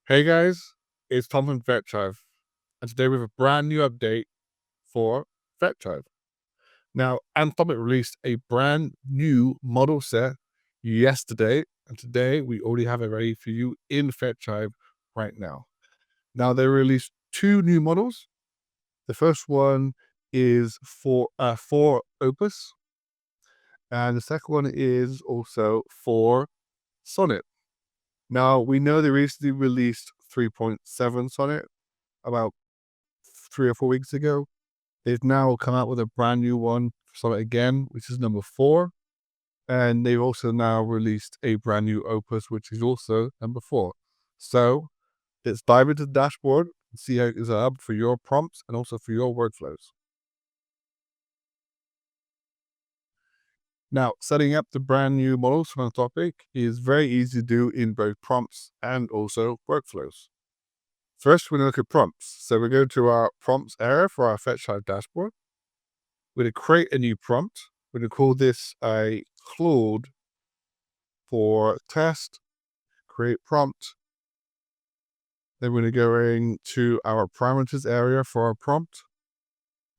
Hey guys, it's Tom from Fetch Hive, and today we have a brand new update for Fetch Hive. Now, Anthropic released a brand new model set yesterday, and today we already have it ready for you in Fetch Hive right now. Now, they released two new models. The first one is for Opus, and the second one is also for Sonnet. Now, we know they recently released 3.7 Sonnet about 3 or 4 weeks ago. They've now come out with a brand new one, Sonnet again, which is number 4. And they've also now released a brand new Opus, which is also number 4. So let's dive into the dashboard and see how it is up for your prompts and also for your workflows. Now, setting up the brand new models from Anthropic is very easy to do in both prompts and also workflows. First, we're going to look at prompts. So we go to our prompts area for our Fetch Hive dashboard. We're going to create a new prompt. We're going to call this a Claude for test, create prompt. Then we're going to go into our parameters area for our prompt.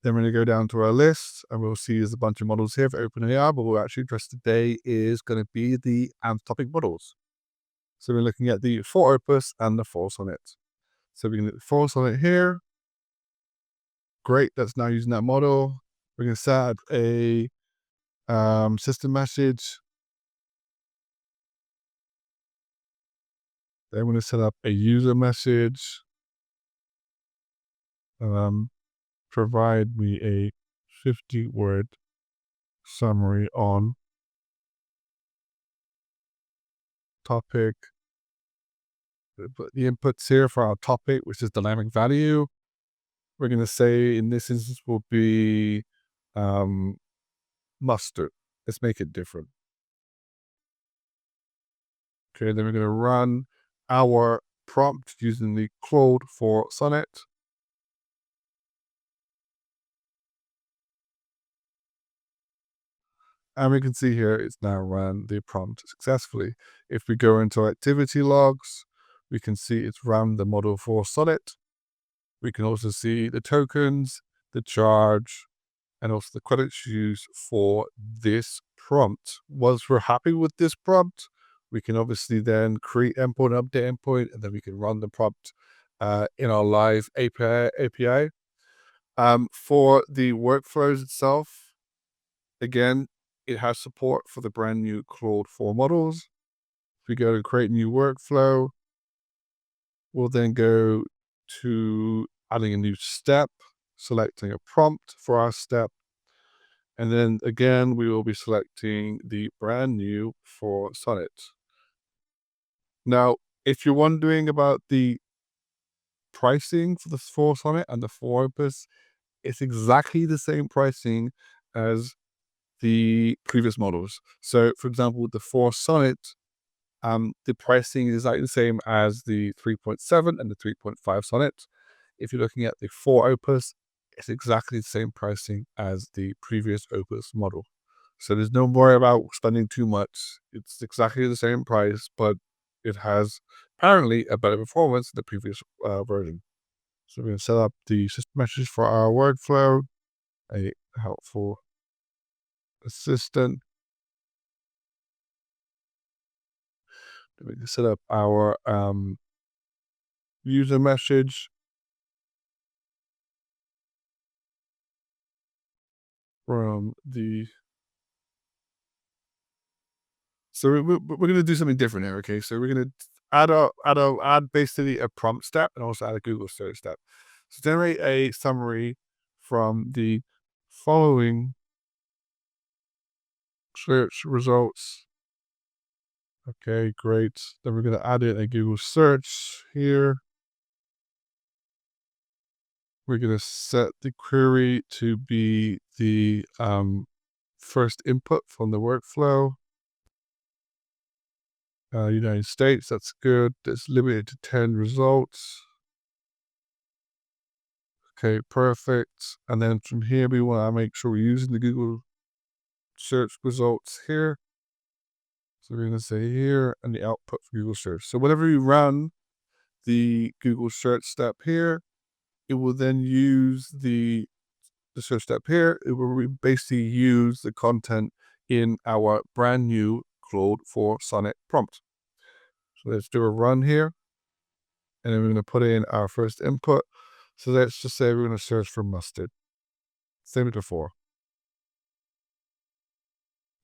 Then we're going to go down to our list and we'll see there's a bunch of models here for OpenAI, but what we'll actually address today is going to be the Anthropic models. So we're looking at the 4 Opus and the 4 Sonnet. So we can get the 4 Sonnet here. Great, that's now using that model. We're going to set a system message. Then we're going to set up a user message. Provide me a 50-word summary on topic. Put the inputs here for our topic, which is dynamic value. We're going to say in this instance will be mustard. Let's make it different. Okay, then we're going to run our prompt using the Claude for Sonnet. And we can see here it's now run the prompt successfully. If we go into activity logs, we can see it's run the model for Sonnet. We can also see the tokens, the charge, and also the credits used for this prompt. Once we're happy with this prompt, we can obviously then create endpoint, update endpoint, and then we can run the prompt in our live API. For the workflows itself, again, it has support for the brand new Claude 4 models. If we go to create new workflow, we'll then go to adding a new step, selecting a prompt for our step. And then again, we will be selecting the brand new for Sonnet. Now, if you're wondering about the pricing for the 4 Sonnet and the 4 Opus, it's exactly the same pricing as the previous models. So, for example, the 4 Sonnet, the pricing is exactly the same as the 3.7 and the 3.5 Sonnet. If you're looking at the 4 Opus, it's exactly the same pricing as the previous Opus model. So there's no worry about spending too much. It's exactly the same price, but it has apparently a better performance than the previous version. So we're going to set up the system message for our workflow, a helpful assistant. Then we can set up our user message from the. So we're going to do something different here. Okay, so we're going to add basically a prompt step and also add a Google search step. So generate a summary from the following search results. Okay, great. Then we're going to add in a Google search here. We're going to set the query to be the first input from the workflow. United States, that's good. It's limited to 10 results. Okay, perfect. And then from here, we want to make sure we're using the Google search results here. So we're going to say here and the output for Google search. So whenever you run the Google search step here. It will then use the search step here. It will basically use the content in our brand new Claude for Sonnet prompt. So let's do a run here. And then we're going to put in our first input. So let's just say we're going to search for mustard. Same as before.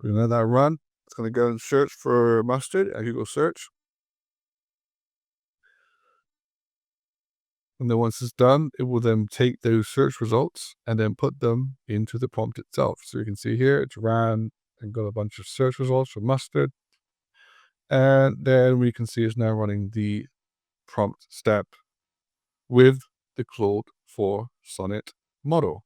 We're going to let that run. It's going to go and search for mustard at Google search. And then once it's done, it will then take those search results and then put them into the prompt itself. So you can see here, it's ran and got a bunch of search results for mustard. And then we can see it's now running the prompt step with the Claude for Sonnet model.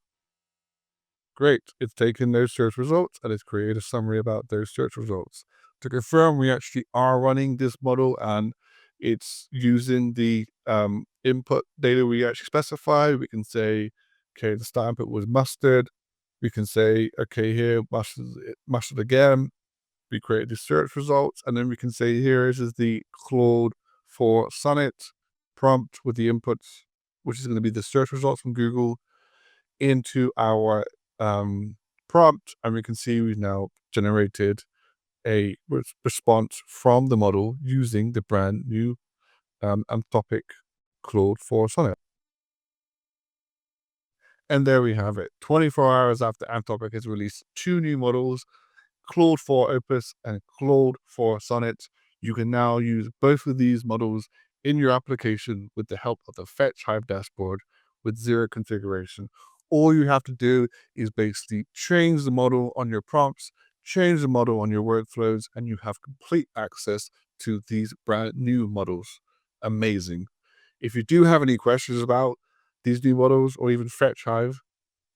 Great. It's taken those search results and it's created a summary about those search results. To confirm, we actually are running this model and it's using the input data we actually specified. We can say, okay, the start input was mustard. We can say, okay, here, mustard again. We create the search results. And then we can say, here is the Claude for Sonnet prompt with the inputs, which is going to be the search results from Google, into our prompt, and we can see we've now generated a response from the model using the brand new Anthropic Claude for Sonnet. And there we have it. 24 hours after Anthropic has released 2 new models, Claude for Opus and Claude for Sonnet, you can now use both of these models in your application with the help of the Fetch Hive dashboard with 0 configuration. All you have to do is basically change the model on your prompts, change the model on your workflows, and you have complete access to these brand new models. Amazing. If you do have any questions about these new models or even Fetch Hive,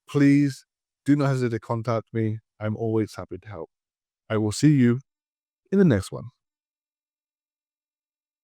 please do not hesitate to contact me. I'm always happy to help. I will see you in the next one.